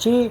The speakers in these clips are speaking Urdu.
6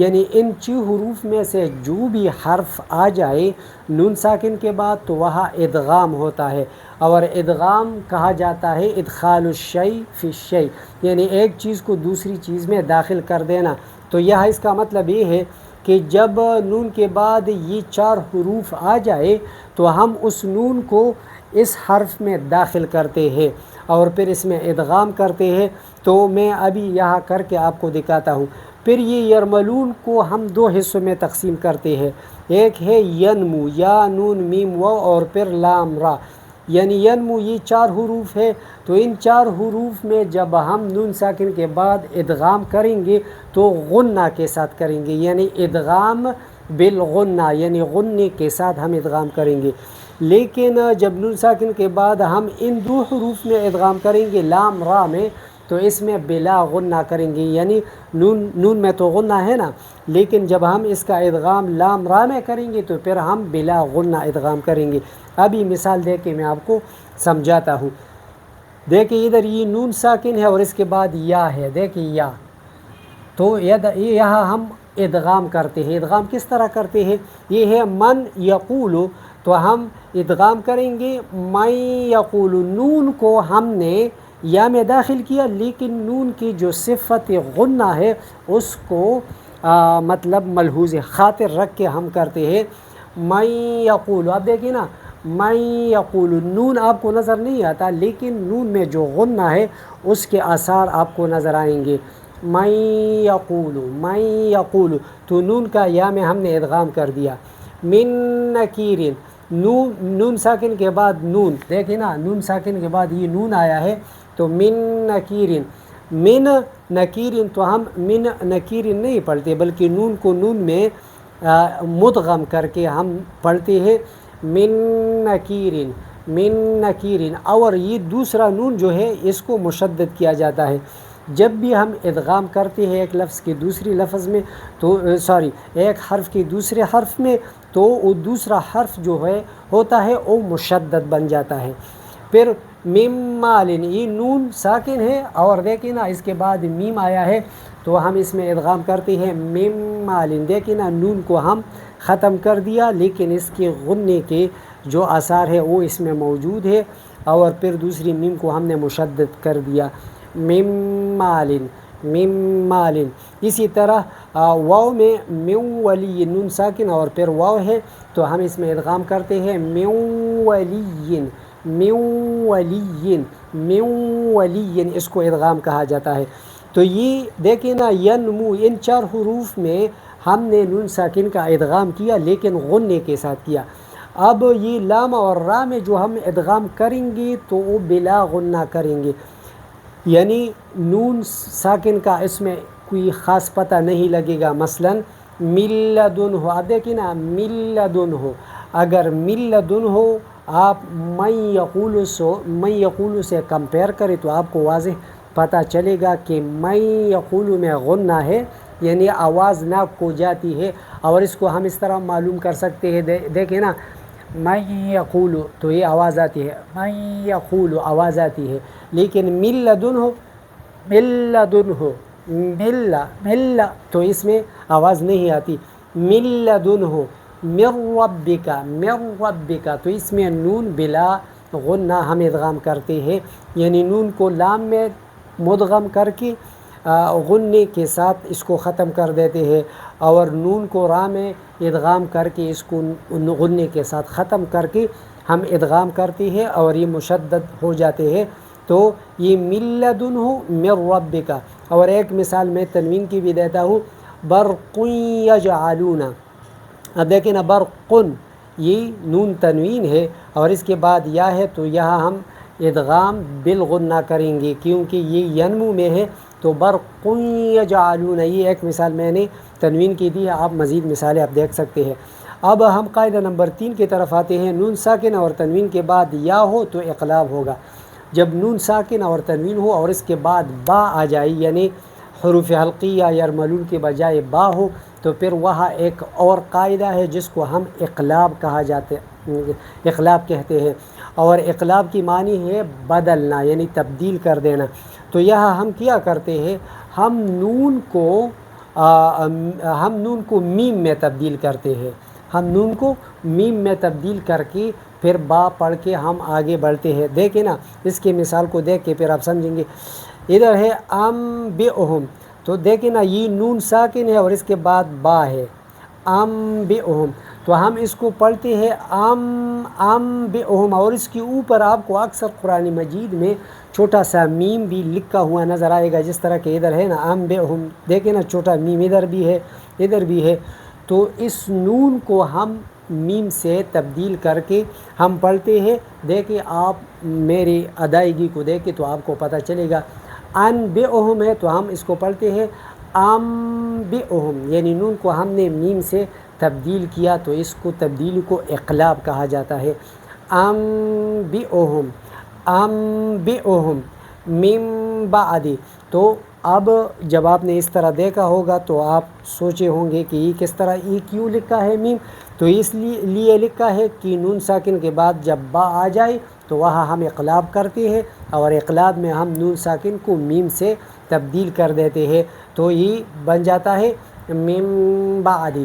یعنی ان 6 حروف میں سے جو بھی حرف آ جائے نون ساکن کے بعد تو وہاں ادغام ہوتا ہے، اور ادغام کہا جاتا ہے ادخال الشیء فی الشیء، یعنی ایک چیز کو دوسری چیز میں داخل کر دینا۔ تو یہاں اس کا مطلب یہ ہے کہ جب نون کے بعد یہ 4 حروف آ جائے تو ہم اس نون کو اس حرف میں داخل کرتے ہیں اور پھر اس میں ادغام کرتے ہیں۔ تو میں ابھی یہاں کر کے آپ کو دکھاتا ہوں۔ پھر یہ یرملون کو ہم 2 حصوں میں تقسیم کرتے ہیں، ایک ہے ینمو، یا نون میم واو اور پھر لام را، یعنی ینمو یہ 4 حروف ہے، تو ان 4 حروف میں جب ہم نون ساکن کے بعد ادغام کریں گے تو غنہ کے ساتھ کریں گے، یعنی ادغام بالغنہ، یعنی غنے کے ساتھ ہم ادغام کریں گے۔ لیکن جب نون ساکن کے بعد ہم ان 2 حروف میں ادغام کریں گے لام را میں، تو اس میں بلا غنہ کریں گے، یعنی نون میں تو غنہ ہے نا، لیکن جب ہم اس کا ادغام لام را میں کریں گے تو پھر ہم بلا غنہ ادغام کریں گے۔ ابھی مثال دے کے میں آپ کو سمجھاتا ہوں۔ دیکھیں ادھر یہ نون ساکن ہے اور اس کے بعد یا ہے، دیکھیں یا، تو یہاں ہم ادغام کرتے ہیں۔ ادغام کس طرح کرتے ہیں؟ یہ ہے من یقولو، تو ہم ادغام کریں گے من یقولو، نون کو ہم نے یا میں داخل کیا، لیکن نون کی جو صفت غنہ ہے اس کو مطلب ملحوظ خاطر رکھ کے ہم کرتے ہیں من یقولو۔ اب دیکھیں نا، من یقولو، نون آپ کو نظر نہیں آتا، لیکن نون میں جو غنہ ہے اس کے آثار آپ کو نظر آئیں گے۔ من یقولو، من یقولو، تو نون کا یا میں ہم نے ادغام کر دیا۔ من نکیرن، نون ساکن کے بعد نون، دیکھیں نا نون ساکن کے بعد یہ نون آیا ہے، تو من نکیرن، من نکیرن، تو ہم من نکیرن نہیں پڑھتے بلکہ نون کو نون میں مدغم کر کے ہم پڑھتے ہیں من نکیرن، من نکیرن، اور یہ دوسرا نون جو ہے اس کو مشدد کیا جاتا ہے۔ جب بھی ہم ادغام کرتے ہیں ایک لفظ کے دوسری لفظ میں، تو ایک حرف کے دوسرے حرف میں، تو وہ دوسرا حرف جو ہے ہوتا ہے وہ مشدد بن جاتا ہے۔ پھر میم مالن، یہ نون ساکن ہے اور دیکھیں نا اس کے بعد میم آیا ہے، تو ہم اس میں ادغام کرتے ہیں میم مالن، دیکھیں نا نون کو ہم ختم کر دیا، لیکن اس کے غنے کے جو آثار ہے وہ اس میں موجود ہے، اور پھر دوسری میم کو ہم نے مشدد کر دیا میم مالن، میم مالن۔ اسی طرح واو میں میو ولی، نون ساکن اور پھر واو ہے، تو ہم اس میں ادغام کرتے ہیں میو ولین، میو ولین، میو ولین، اس کو ادغام کہا جاتا ہے۔ تو یہ دیکھیں نا ینمو، ان 4 حروف میں ہم نے نون ساکن کا ادغام کیا لیکن غنے کے ساتھ کیا۔ اب یہ لام اور را میں جو ہم ادغام کریں گے تو وہ بلا غنہ کریں گے، یعنی نون ساکن کا اس میں کوئی خاص پتہ نہیں لگے گا۔ مثلا من لدن ہو، اب دیکھیں نا من لدن ہو، اگر من لدن ہو آپ من یقول سے کمپیئر کریں تو آپ کو واضح پتہ چلے گا کہ من یقول میں غنہ ہے، یعنی آواز ناک کو جاتی ہے، اور اس کو ہم اس طرح معلوم کر سکتے ہیں، دیکھیں نا من یقول تو یہ آواز آتی ہے، من یقول آواز آتی ہے، لیکن من لدن ہو، من لدن ہو، مل تو اس میں آواز نہیں آتی، من لدن ہو، من ربک، من ربک، تو اس میں نون بلا غنہ ہم ادغام کرتے ہیں، یعنی نون کو لام میں مدغم کر کے غنے کے ساتھ اس کو ختم کر دیتے ہیں، اور نون کو را میں ادغام کر کے اس کو غنے کے ساتھ ختم کر کے ہم ادغام کرتے ہیں اور یہ مشدد ہو جاتے ہیں۔ تو یہ من لدن ہو من ربک۔ اور ایک مثال میں تنوین کی بھی دیتا ہوں، برق یجعلون، اب دیکھیں نا برقن، یہ نون تنوین ہے اور اس کے بعد یا ہے، تو یہاں ہم ادغام بالغنہ کریں گے کیونکہ یہ ینمو میں ہے، تو برق یجعلون، یہ ایک مثال میں نے تنوین کی دی ہے، آپ مزید مثالیں آپ دیکھ سکتے ہیں۔ اب ہم قاعدہ نمبر 3 کی طرف آتے ہیں۔ نون ساکن اور تنوین کے بعد یا ہو تو اقلاب ہوگا۔ جب نون ساکن اور تنوین ہو اور اس کے بعد با آ جائے، یعنی حروف حلقیہ یرملون کے بجائے با ہو، تو پھر وہاں ایک اور قاعدہ ہے جس کو ہم اقلاب اقلاب کہتے ہیں، اور اقلاب کی معنی ہے بدلنا، یعنی تبدیل کر دینا۔ تو یہاں ہم کیا کرتے ہیں، ہم نون کو ہم نون کو میم میں تبدیل کرتے ہیں، ہم نون کو میم میں تبدیل کر کے پھر با پڑھ کے ہم آگے بڑھتے ہیں۔ دیکھیں نا، اس کی مثال کو دیکھ کے پھر آپ سمجھیں گے۔ ادھر ہے انبئہم، تو دیکھیں نا یہ نون ساکن ہے اور اس کے بعد با ہے، انبئہم، تو ہم اس کو پڑھتے ہیں انبئہم، اور اس کے اوپر آپ کو اکثر قرآن مجید میں چھوٹا سا میم بھی لکھا ہوا نظر آئے گا، جس طرح کہ ادھر ہے نا انبئہم، دیکھیں نا چھوٹا میم ادھر بھی ہے ادھر بھی ہے۔ تو اس نون کو ہم میم سے تبدیل کر کے ہم پڑھتے ہیں۔ دیکھیں آپ میری ادائیگی کو دیکھیں تو آپ کو پتہ چلے گا۔ انبئہم ہے تو ہم اس کو پڑھتے ہیں انبئہم، یعنی نون کو ہم نے میم سے تبدیل کیا تو اس کو تبدیلی کو اقلاب کہا جاتا ہے۔ انبئہم انبئہم من بعد، تو اب جب آپ نے اس طرح دیکھا ہوگا تو آپ سوچے ہوں گے کہ یہ کس طرح، یہ کیوں لکھا ہے میم؟ تو اس لیے لکھا ہے کہ نون ساکن کے بعد جب با آ جائے تو وہاں ہم اقلاب کرتے ہیں، اور اقلاب میں ہم نون ساکن کو میم سے تبدیل کر دیتے ہیں، تو یہ بن جاتا ہے من بعد،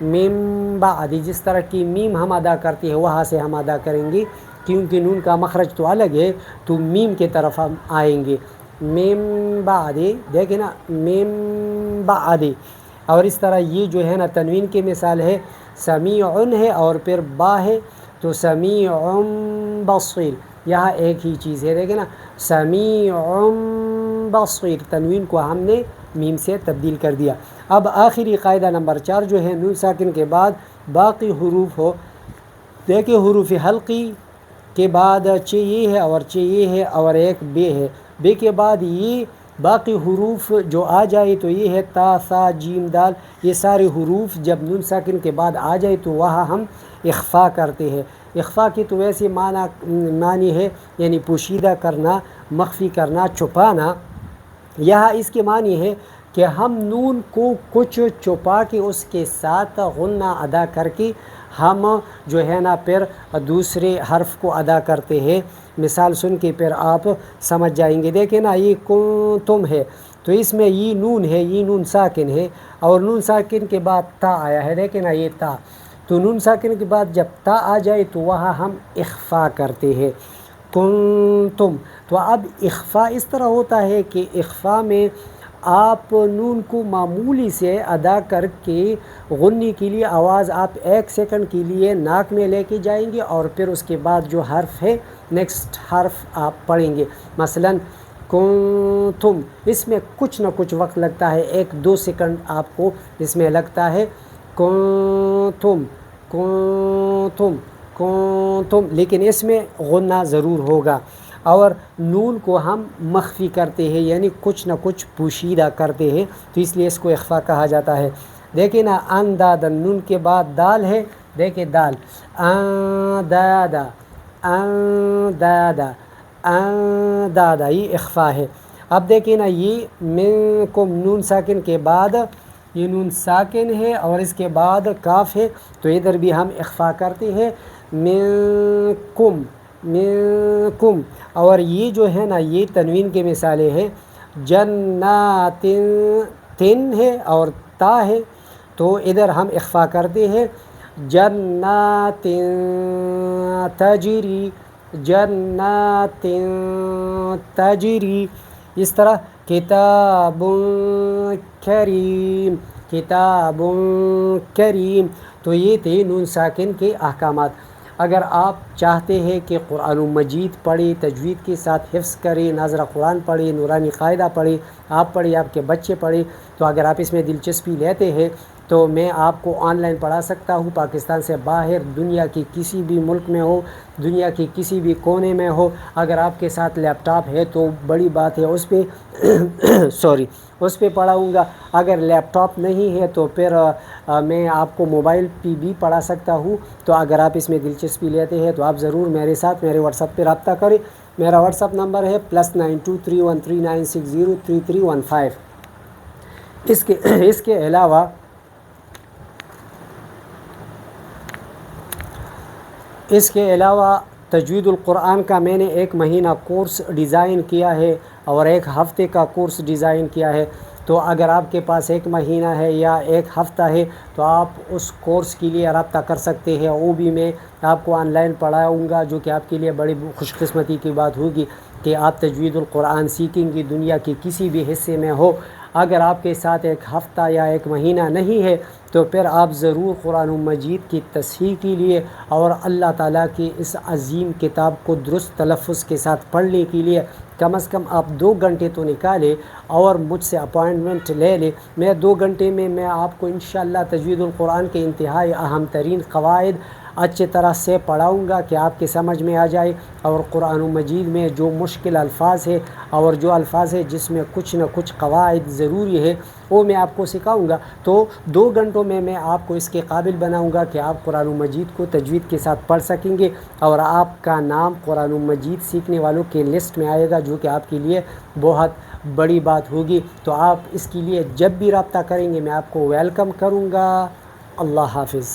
من بعد، جس طرح کی میم ہم ادا کرتے ہیں وہاں سے ہم ادا کریں گے، کیونکہ نون کا مخرج تو الگ ہے تو میم کے طرف ہم آئیں گے۔ من بعد، دیکھیں نا من بعد، اور اس طرح یہ جو ہے نا تنوین کی مثال ہے، سمیع ہے اور پھر با ہے تو سمیع بصیر، یہاں ایک ہی چیز ہے، دیکھیں نا سمیع بصیر، تنوین کو ہم نے میم سے تبدیل کر دیا۔ اب آخری قاعدہ نمبر 4 جو ہے، نون ساکن کے بعد باقی حروف ہو، دیکھیں حروف حلقی کے بعد چ یہ ہے اور چ یہ ہے اور ایک بے ہے، بے کے بعد یہ باقی حروف جو آ جائے تو یہ ہے تا ثا جیم دال، یہ سارے حروف جب نون ساکن کے بعد آ جائے تو وہاں ہم اخفا کرتے ہیں۔ اخفا کی تو ویسے معنی ہے یعنی پوشیدہ کرنا، مخفی کرنا، چھپانا۔ یہاں اس کے معنی ہے کہ ہم نون کو کچھ چھپا کے اس کے ساتھ غنہ ادا کر کے ہم جو ہے نا پھر دوسرے حرف کو ادا کرتے ہیں۔ مثال سن کے پھر آپ سمجھ جائیں گے۔ دیکھیں نا یہ کنتم ہے تو اس میں یہ نون ہے، یہ نون ساکن ہے، اور نون ساکن کے بعد تا آیا ہے، دیکھیں نا یہ تا، تو نون ساکن کے بعد جب تا آ جائے تو وہاں ہم اخفا کرتے ہیں، کنتم۔ تو اب اخفا اس طرح ہوتا ہے کہ اخفا میں آپ نون کو معمولی سے ادا کر کے غنی کے لیے آواز آپ 1 سیکنڈ کے لیے ناک میں لے کے جائیں گے، اور پھر اس کے بعد جو حرف ہے نیکسٹ حرف آپ پڑھیں گے۔ مثلا کنتم، اس میں کچھ نہ کچھ وقت لگتا ہے، 1-2 سیکنڈ آپ کو اس میں لگتا ہے، کنتم کنتم کنتم، لیکن اس میں غنہ ضرور ہوگا، اور نون کو ہم مخفی کرتے ہیں یعنی کچھ نہ کچھ پوشیدہ کرتے ہیں، تو اس لیے اس کو اخفا کہا جاتا ہے۔ دیکھیں نا اندادن، نون کے بعد دال ہے، دیکھیں دال، اندادا اندادا اندادا، یہ اخفا ہے۔ اب دیکھیں نا یہ منکم، نون ساکن کے بعد یہ نون ساکن ہے اور اس کے بعد کاف ہے، تو ادھر بھی ہم اخفا کرتے ہیں، منکم منکم، اور یہ جو ہے نا یہ تنوین کے مثالیں ہیں، جنات، تن ہے اور تا ہے تو ادھر ہم اخفا کرتے ہیں، جنات تجری، جنات تجری، اس طرح کتاب کریم، کتاب کریم، تو یہ تھے نون ساکن کے احکامات۔ اگر آپ چاہتے ہیں کہ قرآن مجید پڑھیں، تجوید کے ساتھ حفظ کریں، ناظرہ قرآن پڑھیں، نورانی قاعدہ پڑھیں، آپ پڑھیں، آپ کے بچے پڑھیں، تو اگر آپ اس میں دلچسپی لیتے ہیں تو میں آپ کو آن لائن پڑھا سکتا ہوں، پاکستان سے باہر، دنیا کی کسی بھی ملک میں ہو، دنیا کی کسی بھی کونے میں ہو۔ اگر آپ کے ساتھ لیپ ٹاپ ہے تو بڑی بات ہے، اس پہ اس پہ پڑھاؤں گا۔ اگر لیپ ٹاپ نہیں ہے تو پھر میں آپ کو موبائل پہ بھی پڑھا سکتا ہوں، تو اگر آپ اس میں دلچسپی لیتے ہیں تو آپ ضرور میرے ساتھ میرے واٹس ایپ پہ رابطہ کریں۔ میرا واٹس ایپ نمبر ہے +923139603315۔ اس کے علاوہ تجوید القرآن کا میں نے 1 مہینہ کورس ڈیزائن کیا ہے اور 1 ہفتے کا کورس ڈیزائن کیا ہے۔ تو اگر آپ کے پاس 1 مہینہ ہے یا 1 ہفتہ ہے تو آپ اس کورس کے لیے رابطہ کر سکتے ہیں. وہ بھی میں آپ کو آن لائن پڑھاؤں گا، جو کہ آپ کے لیے بڑی خوش قسمتی کی بات ہوگی کہ آپ تجوید القرآن سیکھیں گے دنیا کے کسی بھی حصے میں ہو. اگر آپ کے ساتھ 1 ہفتہ یا 1 مہینہ نہیں ہے تو پھر آپ ضرور قرآن مجید کی تصحیح کے لیے اور اللہ تعالیٰ کی اس عظیم کتاب کو درست تلفظ کے ساتھ پڑھنے کے لیے کم از کم آپ 2 گھنٹے تو نکالیں اور مجھ سے اپائنٹمنٹ لے لیں. میں 2 گھنٹے میں آپ کو انشاءاللہ تجوید القرآن کے انتہائی اہم ترین قواعد اچھی طرح سے پڑھاؤں گا کہ آپ کے سمجھ میں آ جائے. اور قرآن مجید میں جو مشکل الفاظ ہے اور جو الفاظ ہے جس میں کچھ نہ کچھ قواعد ضروری ہے وہ میں آپ کو سکھاؤں گا. تو 2 گھنٹوں میں آپ کو اس کے قابل بناؤں گا کہ آپ قرآن مجید کو تجوید کے ساتھ پڑھ سکیں گے اور آپ کا نام قرآن مجید سیکھنے والوں کے لسٹ میں آئے گا، جو کہ آپ کے لیے بہت بڑی بات ہوگی. تو آپ اس کے لیے جب بھی رابطہ کریں گے میں آپ کو ویلکم کروں گا. اللہ حافظ.